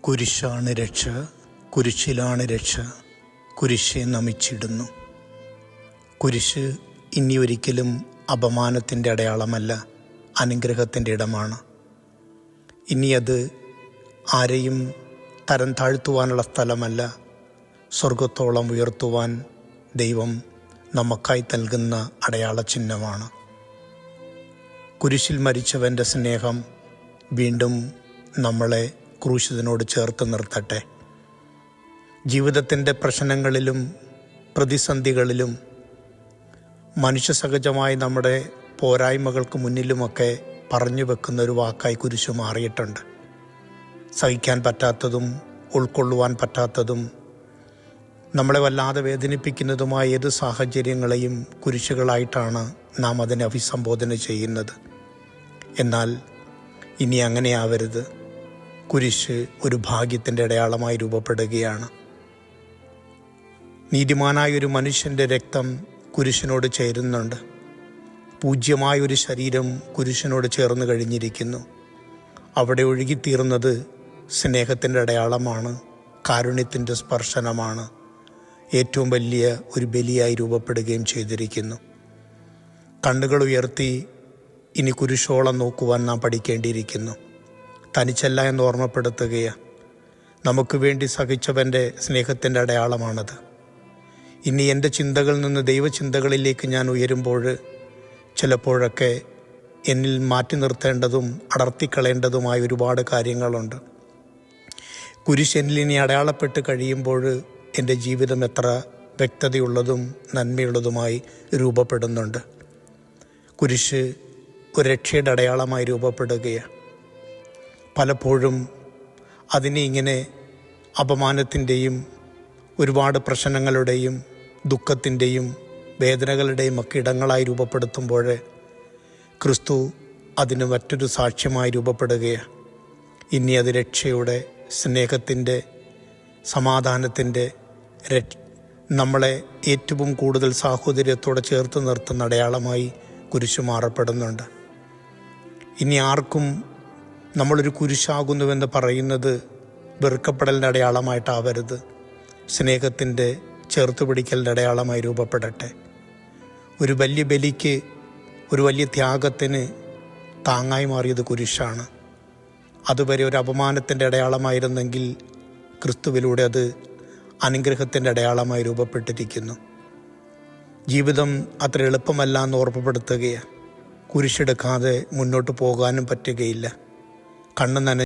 കുരിശാണ് രക്ഷ, കുരിശിലാണ് രക്ഷ, കുരിശെ നമിച്ചിടുന്നു. കുരിശ് ഇനി ഒരിക്കലും അപമാനത്തിൻ്റെ അടയാളമല്ല, അനുഗ്രഹത്തിൻ്റെ ഇടമാണ്. ഇനി അത് ആരെയും തരം താഴ്ത്തുവാനുള്ള സ്ഥലമല്ല, സ്വർഗത്തോളം ഉയർത്തുവാൻ ദൈവം നമുക്കായി നൽകുന്ന അടയാള ചിഹ്നമാണ്. കുരിശിൽ മരിച്ചവൻ്റെ സ്നേഹം വീണ്ടും നമ്മളെ ക്രൂശിതനോട് ചേർത്ത് നിർത്തട്ടെ. ജീവിതത്തിൻ്റെ പ്രശ്നങ്ങളിലും പ്രതിസന്ധികളിലും മനുഷ്യസഹജമായി നമ്മുടെ പോരായ്മകൾക്ക് മുന്നിലുമൊക്കെ പറഞ്ഞു വെക്കുന്ന ഒരു വാക്കായി കുരിശു മാറിയിട്ടുണ്ട്. സഹിക്കാൻ പറ്റാത്തതും ഉൾക്കൊള്ളുവാൻ പറ്റാത്തതും നമ്മളെ വല്ലാതെ വേദനിപ്പിക്കുന്നതുമായ ഏത് സാഹചര്യങ്ങളെയും കുരിശുകളായിട്ടാണ് നാം അതിനെ അഭിസംബോധന ചെയ്യുന്നത്. എന്നാൽ ഇനി അങ്ങനെയാവരുത്. കുരിശ് ഒരു ഭാഗ്യത്തിൻ്റെ അടയാളമായി രൂപപ്പെടുകയാണ്. നീതിമാനായൊരു മനുഷ്യൻ്റെ രക്തം കുരിശിനോട് ചേരുന്നുണ്ട്. പൂജ്യമായൊരു ശരീരം കുരിശിനോട് ചേർന്ന് കഴിഞ്ഞിരിക്കുന്നു. അവിടെ ഒഴുകിത്തീർന്നത് സ്നേഹത്തിൻ്റെ അടയാളമാണ്, കാരുണ്യത്തിൻ്റെ സ്പർശനമാണ്. ഏറ്റവും വലിയ ഒരു ബലിയായി രൂപപ്പെടുകയും ചെയ്തിരിക്കുന്നു. കണ്ണുകൾ ഉയർത്തി ഇനി കുരിശോളം നോക്കുവാൻ നാം പഠിക്കേണ്ടിയിരിക്കുന്നു. തനിച്ചല്ല എന്ന് ഓർമ്മപ്പെടുത്തുകയാണ്. നമുക്ക് വേണ്ടി സഹിച്ചവൻ്റെ സ്നേഹത്തിൻ്റെ അടയാളമാണത്. ഇനി എൻ്റെ ചിന്തകളിൽ നിന്ന് ദൈവചിന്തകളിലേക്ക് ഞാൻ ഉയരുമ്പോൾ ചിലപ്പോഴൊക്കെ എന്നിൽ മാറ്റി നിർത്തേണ്ടതും അടർത്തിക്കളയേണ്ടതുമായ ഒരുപാട് കാര്യങ്ങളുണ്ട്. കുരിശ് എന്നിൽ ഇനി അടയാളപ്പെട്ട് കഴിയുമ്പോൾ എൻ്റെ ജീവിതം എത്ര വ്യക്തതയുള്ളതും നന്മയുള്ളതുമായി രൂപപ്പെടുന്നുണ്ട്. കുരിശ് ഒരു രക്ഷയുടെ അടയാളമായി രൂപപ്പെടുകയാണ്. പലപ്പോഴും അതിനെ ഇങ്ങനെ അപമാനത്തിൻ്റെയും ഒരുപാട് പ്രശ്നങ്ങളുടെയും ദുഃഖത്തിൻ്റെയും വേദനകളുടെയും ഒക്കെ ഇടങ്ങളായി രൂപപ്പെടുത്തുമ്പോൾ ക്രിസ്തു അതിന് മറ്റൊരു സാക്ഷ്യമായി രൂപപ്പെടുകയാണ്. ഇനി അത് രക്ഷയുടെ, സ്നേഹത്തിൻ്റെ, സമാധാനത്തിൻ്റെ, നമ്മളെ ഏറ്റവും കൂടുതൽ സാഹോദര്യത്തോടെ ചേർത്ത് നിർത്തുന്ന അടയാളമായി കുരിശു മാറപ്പെടുന്നുണ്ട്. ഇനി ആർക്കും നമ്മളൊരു കുരിശാകുന്നുവെന്ന് പറയുന്നത് വെറുക്കപ്പെടലിൻ്റെ അടയാളമായിട്ടാവരുത്, സ്നേഹത്തിൻ്റെ ചേർത്തുപിടിക്കലിൻ്റെ അടയാളമായി രൂപപ്പെടട്ടെ. ഒരു വലിയ ബലിക്ക്, ഒരു വലിയ ത്യാഗത്തിന് താങ്ങായി മാറിയത് കുരിശാണ്. അതുവരെ ഒരു അപമാനത്തിൻ്റെ അടയാളമായിരുന്നെങ്കിൽ ക്രിസ്തുവിലൂടെ അത് അനുഗ്രഹത്തിൻ്റെ അടയാളമായി രൂപപ്പെട്ടിരിക്കുന്നു. ജീവിതം അത്ര എളുപ്പമല്ല എന്ന് ഓർമ്മപ്പെടുത്തുകയാണ്. കുരിശെടുക്കാതെ മുന്നോട്ട് പോകാനും പറ്റുകയില്ല. കണ്ണ് നന